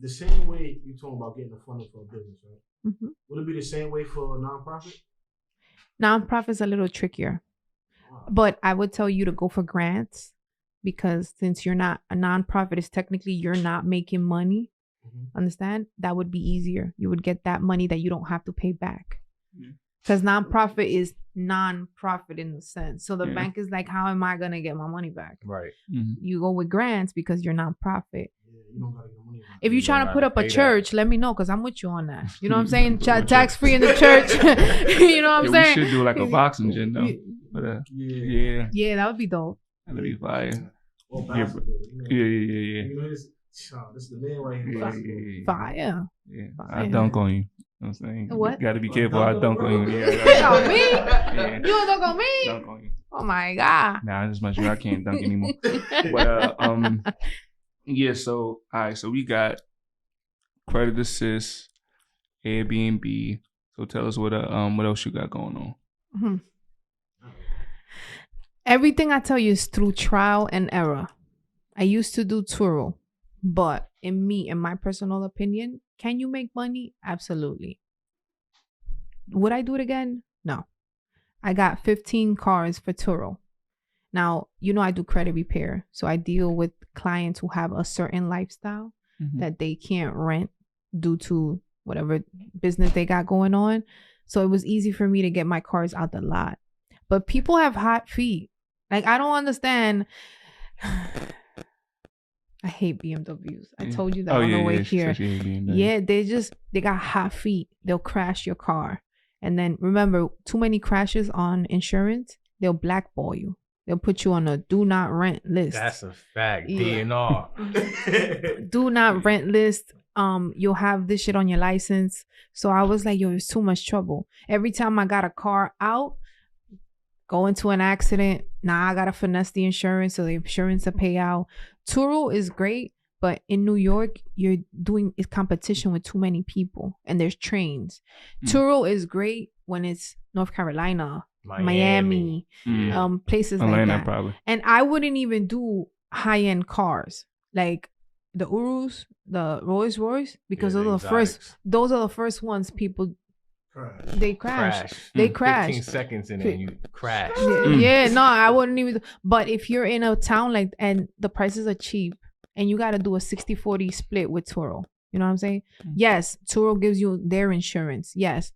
the same way you talking about getting the funding for a business, right? Mm-hmm. Would it be the same way for a nonprofit? Nonprofit's a little trickier, Wow. but I would tell you to go for grants because since you're not a nonprofit, is technically you're not making money. Understand? That would be easier. You would get that money that you don't have to pay back. Because nonprofit is non-profit in the sense. So the bank is like, how am I going to get my money back? Right. You go with grants because you're nonprofit. You don't gotta get money back. If you're trying to put up a church, let me know because I'm with you on that. You know what I'm saying? Tax free in the church. You know what I'm saying? We should do like a boxing gym though. But, yeah, that would be dope. That'd be fire. Or basketball, Yeah. You know, this is the man right here. Fire. Yeah. Fire. I dunk on you. You know what I'm saying? What? You gotta be careful. I dunk on you. On me? Yeah. You don't dunk on me? Dunk on you. Oh my God. Nah, just much I can't dunk anymore. But yeah, so all right, so we got credit assist, Airbnb. So tell us what else you got going on. Mm-hmm. Everything I tell you is through trial and error. I used to do turo, but in my personal opinion, can you make money? Absolutely. Would I do it again? No. I got 15 cars for turo. Now, I do credit repair. So I deal with clients who have a certain lifestyle that they can't rent due to whatever business they got going on. So it was easy for me to get my cars out the lot. But people have hot feet. Like, I don't understand. I hate BMWs. I told you that on the way here. Yeah, they got hot feet. They'll crash your car. And then remember, too many crashes on insurance, they'll blackball you. They'll put you on a do not rent list. That's a fact. DNR. Do not rent list. You'll have this shit on your license. So I was like, it's too much trouble. Every time I got a car out, go into an accident. Now I gotta finesse the insurance so the insurance will pay out. Turo is great, but in New York, you're doing competition with too many people and there's trains. Turo is great when it's North Carolina, Miami, places Atlanta, like that. Probably. And I wouldn't even do high-end cars like the Urus, the Rolls Royce, because those are the first ones people they crash. They crash. 15 seconds and then you crash. Yeah, no, I wouldn't even. But if you're in a town and the prices are cheap and you got to do a 60-40 split with Turo, you know what I'm saying? Yes, Turo gives you their insurance. Yes.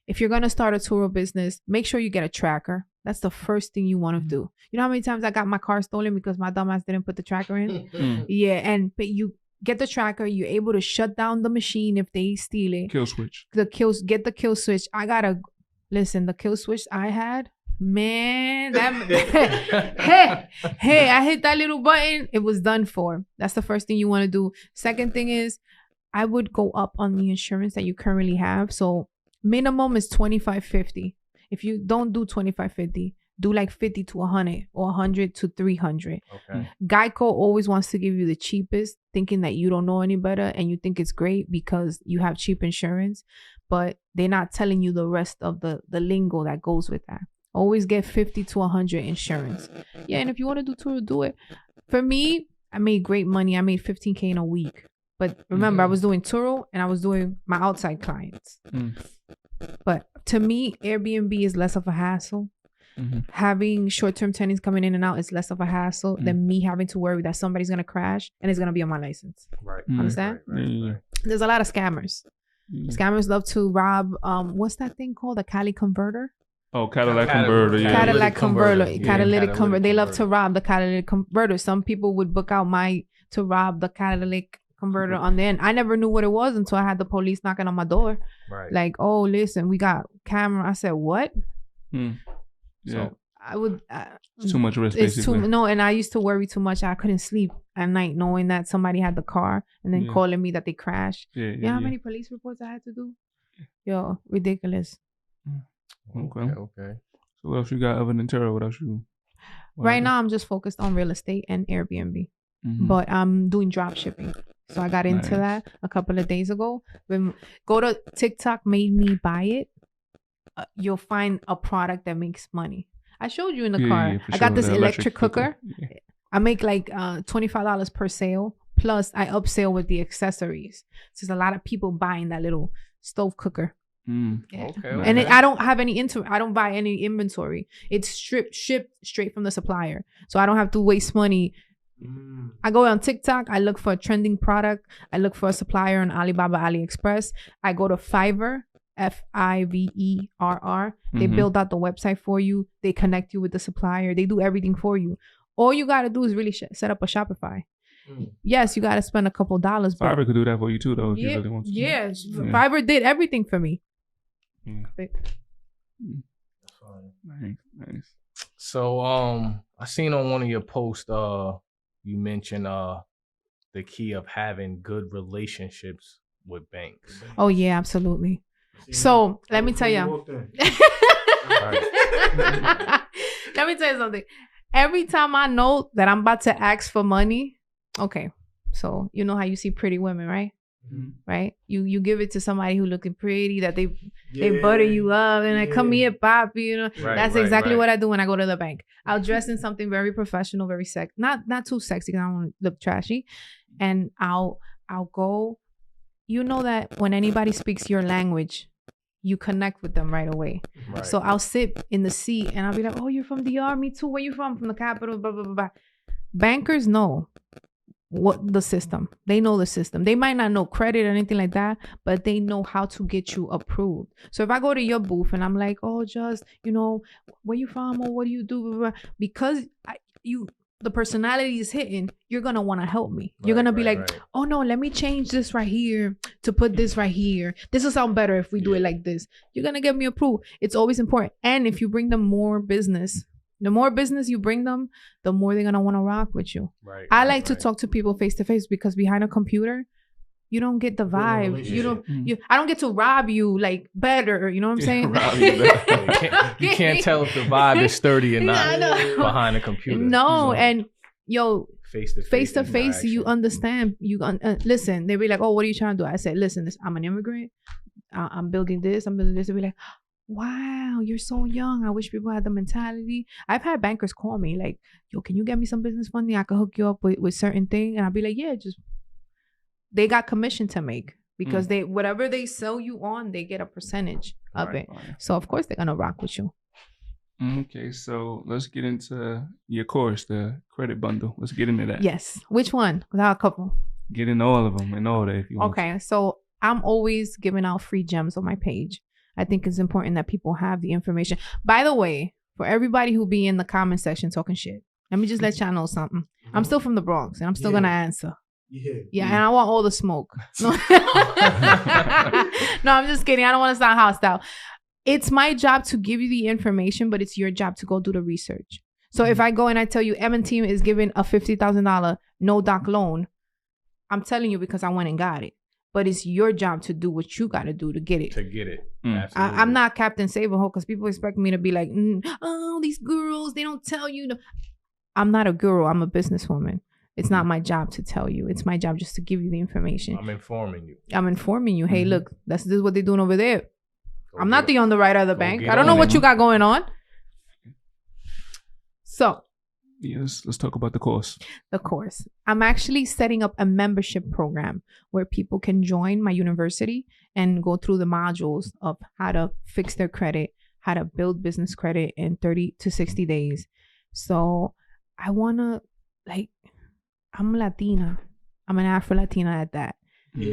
If you're going to start a Turo business, make sure you get a tracker. That's the first thing you want to do. You know how many times I got my car stolen because my dumbass didn't put the tracker in? Yeah, but you get the tracker, you're able to shut down the machine if they steal it. Kill switch. Get the kill switch. The kill switch I had, man, hey, I hit that little button, it was done for. That's the first thing you want to do. Second thing is, I would go up on the insurance that you currently have. So minimum is $25.50. If you don't do $25.50, do like $50 to $100 or $100 to $300. Okay. Geico always wants to give you the cheapest, thinking that you don't know any better and you think it's great because you have cheap insurance, but they're not telling you the rest of the lingo that goes with that. Always get $50 to $100 insurance. Yeah, and if you want to do Turo, do it. For me, I made great money. I made $15K in a week. But remember, I was doing Turo and I was doing my outside clients. But to me, Airbnb is less of a hassle. Having short-term tenants coming in and out is less of a hassle than me having to worry that somebody's going to crash and it's going to be on my license. Right. Understand? Right. There's a lot of scammers. Scammers love to rob, what's that thing called? A Cali converter? Oh, Cadillac converter. Yeah. Catalytic converter. Catalytic Converter. They love to rob the catalytic converter. Some people would book out to rob the catalytic converter on the end. I never knew what it was until I had the police knocking on my door. Right. Like, oh, listen, we got camera. I said, what? Yeah. So I would. Too much risk, basically. And I used to worry too much. I couldn't sleep at night knowing that somebody had the car and then calling me that they crashed. You know how many police reports I had to do? Yo, ridiculous. Okay. So what else you got other than Turo? What else you? Right now, I'm just focused on real estate and Airbnb, but I'm doing drop shipping. So I got into that a couple of days ago. Go to TikTok, made me buy it. You'll find a product that makes money. I showed you in the car. I got this electric cooker. I make like $25 per sale Plus, I upsell with the accessories. So there's a lot of people buying that little stove cooker. Yeah. Okay. And I don't have I don't buy any inventory. It's shipped straight from the supplier. So I don't have to waste money. I go on TikTok. I look for a trending product. I look for a supplier on Alibaba, AliExpress. I go to Fiverr, Fiverr. They build out the website for you. They connect you with the supplier. They do everything for you. All you got to do is really set up a Shopify. Yes, you got to spend a couple dollars. Fiverr could do that for you too, though, if you really want to. Yeah, Fiverr did everything for me. Yeah. Nice. So I seen on one of your posts you mentioned the key of having good relationships with banks. Oh yeah, absolutely. So let me tell you. Let me tell you something. Every time I know that I'm about to ask for money, okay. So you know how you see pretty women, right? Right? You give it to somebody who looking pretty, that they butter you up and like, come here, papi, you know. That's exactly what I do when I go to the bank. I'll dress in something very professional, very not too sexy because I don't want to look trashy. And I'll go. You know that when anybody speaks your language, you connect with them right away. Right. So I'll sit in the seat and I'll be like, oh, you're from DR? Me too. Where you from? From the capital, blah, blah, blah, blah. Bankers know what the system. They know the system. They might not know credit or anything like that, but they know how to get you approved. So if I go to your booth and I'm like, oh, just, you know, where you from or what do you do? Blah, blah, blah. Because the personality is hitting, you're going to want to help me. You're going to be like, oh no, let me change this right here to put this right here. This will sound better if we do it like this. You're going to get me approved. It's always important. And if you bring them more business, the more business you bring them, the more they're going to want to rock with you. I like to talk to people face to face because behind a computer, you don't get the vibe. I don't get to rob you like better. You know what I'm saying? You can't tell if the vibe is sturdy or not behind a computer. No, and face to face, you understand. Listen, they be like, oh, what are you trying to do? I said, listen, I'm an immigrant. I'm building this. I'm building this. They be like, wow, you're so young. I wish people had the mentality. I've had bankers call me like, yo, can you get me some business funding? I can hook you up with certain thing. And I'll be like, yeah, just. They got commission to make because they whatever they sell you on, they get a percentage of it. So of course they're gonna rock with you. Okay, so let's get into your course, the credit bundle. Let's get into that. Yes. Which one? Because I have a couple. Get into all of them and all that if you want. Okay, so I'm always giving out free gems on my page. I think it's important that people have the information. By the way, for everybody who be in the comment section talking shit, let me just let y'all know something. I'm still from the Bronx and I'm still gonna answer. Yeah, and I want all the smoke. No. No, I'm just kidding. I don't want to sound hostile. It's my job to give you the information, but it's your job to go do the research. So if I go and I tell you M&T is giving a $50,000 no doc loan, I'm telling you because I went and got it. But it's your job to do what you got to do to get it. I'm not Captain Save-A-Ho because people expect me to be like, oh, these girls, they don't tell you. I'm not a guru. I'm a businesswoman. It's not my job to tell you. It's my job just to give you the information. I'm informing you. Hey, look, this is what they're doing over there. I'm not the underwriter of the bank. I don't know what you got going on. So. Yes, let's talk about the course. The course. I'm actually setting up a membership program where people can join my university and go through the modules of how to fix their credit, how to build business credit in 30 to 60 days. So I want to, I'm Latina. I'm an Afro-Latina at that.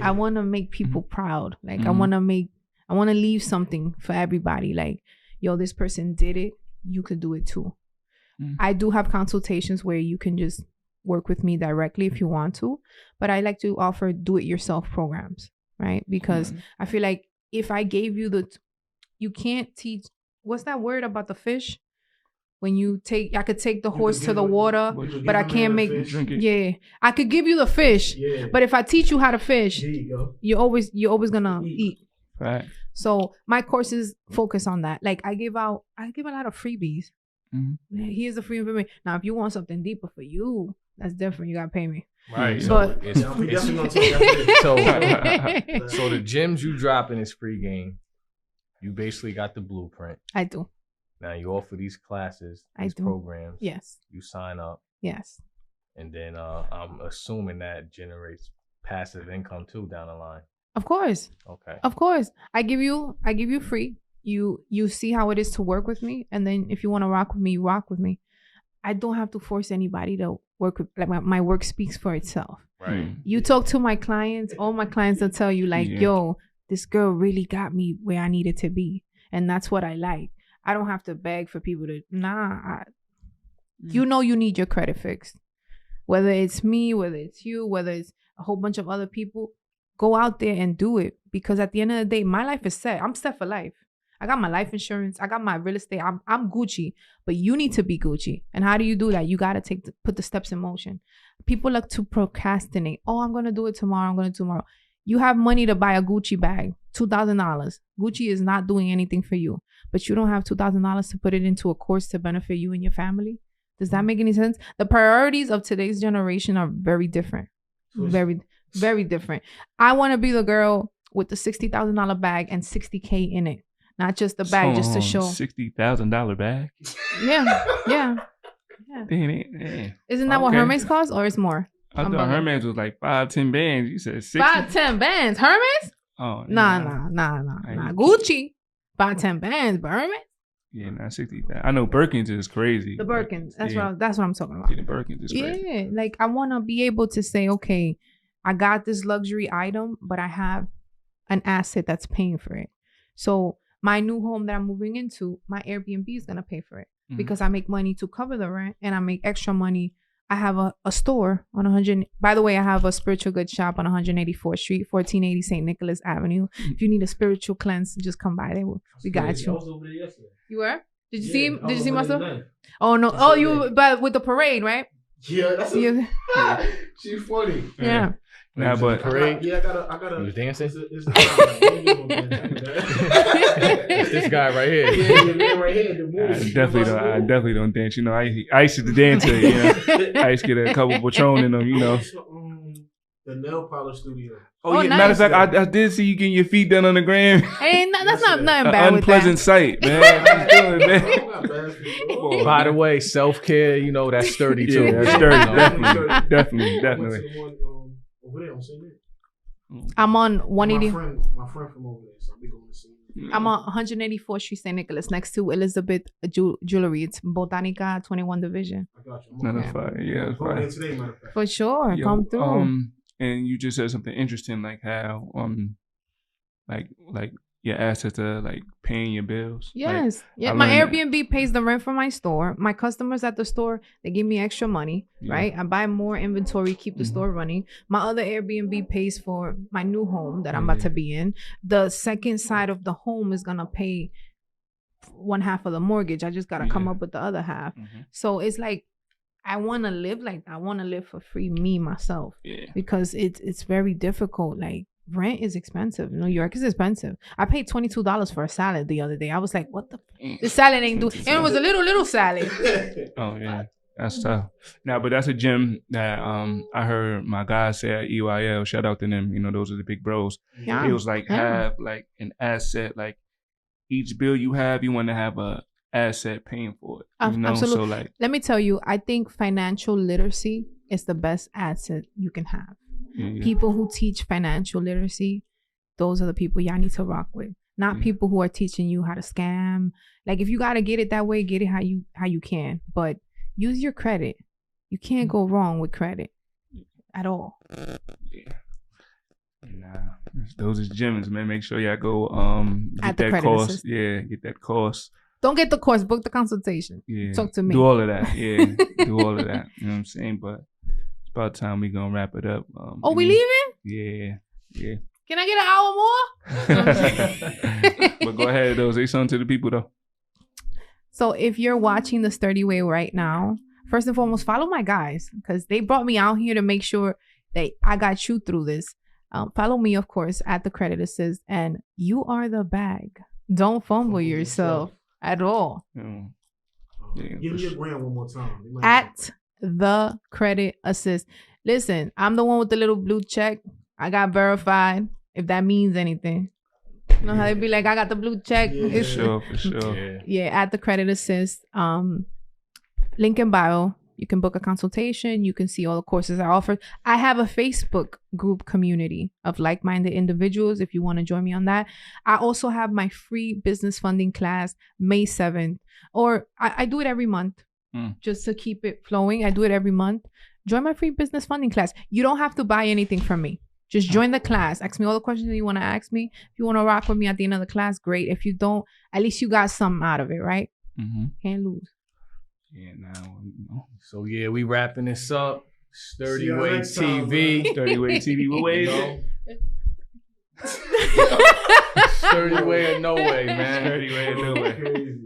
I want to make people proud. I want to leave something for everybody. Like, yo, this person did it. You could do it too. I do have consultations where you can just work with me directly if you want to. But I like to offer do-it-yourself programs, right? Because I feel like if I gave you you can't teach, what's that word about the fish? When I could take the horse to the water, but I can't make I could give you the fish, but if I teach you how to fish, you're always gonna eat. Right. So my courses focus on that. Like I give a lot of freebies. Here's the free information. Now, if you want something deeper for you, that's different. You gotta pay me. Right. But So the gems you drop in this free game, you basically got the blueprint. I do. Now you offer these classes, these programs. Yes. You sign up. Yes. and then I'm assuming that generates passive income too down the line. Of course. Okay. Of course. I give you free. You see how it is to work with me, and then if you want to rock with me, you rock with me. I don't have to force anybody to work with, like my work speaks for itself. Right. You talk to my clients, all my clients will tell you like, yo, this girl really got me where I needed to be. And that's what I like. I don't have to beg for people to, you know, you need your credit fixed. Whether it's me, whether it's you, whether it's a whole bunch of other people, go out there and do it. Because at the end of the day, my life is set. I'm set for life. I got my life insurance. I got my real estate. I'm Gucci, but you need to be Gucci. And how do you do that? You got to put the steps in motion. People like to procrastinate. Oh, I'm going to do it tomorrow. I'm going to do it tomorrow. You have money to buy a Gucci bag, $2,000. Gucci is not doing anything for you, but you don't have $2,000 to put it into a course to benefit you and your family. Does that make any sense? The priorities of today's generation are very different. Very, very different. I want to be the girl with the $60,000 bag and $60K in it. Not just the bag, just to show. $60,000 bag? Yeah. Damn. Isn't that what Hermes costs, or it's more? I thought Hermes was like 5-10 bands. You said 60? 5-10 bands. Hermes? Oh, Nah. Gucci. 5-10 bands, but Hermes? Yeah, not 60,000. I know Birkins is crazy. The Birkins. That's what I'm talking about. Yeah, the Birkins is crazy. Yeah, like I want to be able to say, okay, I got this luxury item, but I have an asset that's paying for it. So my new home that I'm moving into, my Airbnb is going to pay for it because I make money to cover the rent and I make extra money. I have a store on 100. By the way, I have a spiritual goods shop on 184th Street, 1480 St. Nicholas Avenue. If you need a spiritual cleanse, just come by there. We got you. I was over there yesterday. You were? Did you see him? Did you see my stuff? Night. Oh no! Oh, you but with the parade, right? Yeah, that's she's funny. Yeah. Nah, but parade. I gotta. You was dancing? It's this guy right here. Yeah, the man right here. I definitely don't dance. You know, I used to dance. You know, I used to get a couple Patron in them. You know, the nail polish studio. Oh yeah. Nice. Matter of fact, I did see you getting your feet done on the gram. That's not nothing bad with that. Unpleasant sight, man. I'm doing it, man. By the way, self-care, you know, that's sturdy too. Yeah, that's sturdy. Definitely. Over there on St. Nick. I'm on 180. My friend from over there, so I'll be going to see him. I'm on 184th Street, St. Nicholas, next to Elizabeth Jewelry. It's Botanica 21 Division. I got you. That's fine. Yeah, that's fine. Today, matter of fact. For sure, Yo, come through. And you just said something interesting, like how like your assets are like paying your bills. Yes. Like, My Airbnb pays the rent for my store. My customers at the store, they give me extra money, right? I buy more inventory, keep the store running. My other Airbnb pays for my new home that I'm about to be in. The second side of the home is going to pay one half of the mortgage. I just got to come up with the other half. So it's like, I want to live like that. I want to live for free, me, myself. Yeah. Because it's very difficult. Like, rent is expensive. New York is expensive. I paid $22 for a salad the other day. I was like, what the? The salad ain't do. And it was a little salad. Oh, yeah. That's tough. Now, but that's a gym that I heard my guys say at EYL. Shout out to them. You know, those are the big bros. Yeah. It was like have like an asset. Like each bill you have, you want to have a asset paying for it. You know? Absolutely. So like, let me tell you, I think financial literacy is the best asset you can have. People who teach financial literacy, those are the people y'all need to rock with. Not people who are teaching you how to scam. Like if you gotta get it that way, get it how you can. But use your credit. You can't go wrong with credit at all. Yeah. Nah, those is gems, man. Make sure y'all go get that course. Assist. Yeah, get that course. Don't get the course, book the consultation. Yeah. Talk to me. Do all of that. Yeah. Do all of that. You know what I'm saying? But it's about time we gonna wrap it up. We leaving? Yeah. Can I get an hour more? But go ahead though. Say something to the people though. So if you're watching the Sturdy Way right now, first and foremost, follow my guys because they brought me out here to make sure that I got you through this. Follow me, of course, at the Credit Assist, and you are the bag. Don't fumble yourself at all. Yeah, give me your brand one more time. At the Credit Assist. Listen, I'm the one with the little blue check. I got verified, if that means anything. You know how they be like, I got the blue check. For sure. Yeah, at the Credit Assist. Link in bio. You can book a consultation. You can see all the courses I offer. I have a Facebook group community of like-minded individuals if you want to join me on that. I also have my free business funding class May 7th, or I do it every month just to keep it flowing. I do it every month. Join my free business funding class. You don't have to buy anything from me. Just join the class. Ask me all the questions that you want to ask me. If you want to rock with me at the end of the class, great. If you don't, at least you got something out of it, right? Can't lose. Yeah, now. So yeah, we wrapping this up. Sturdy See y'all Way next time, TV. Sturdy Way TV. What way is it? Sturdy Way or no way, man. Sturdy Way or no way. Crazy.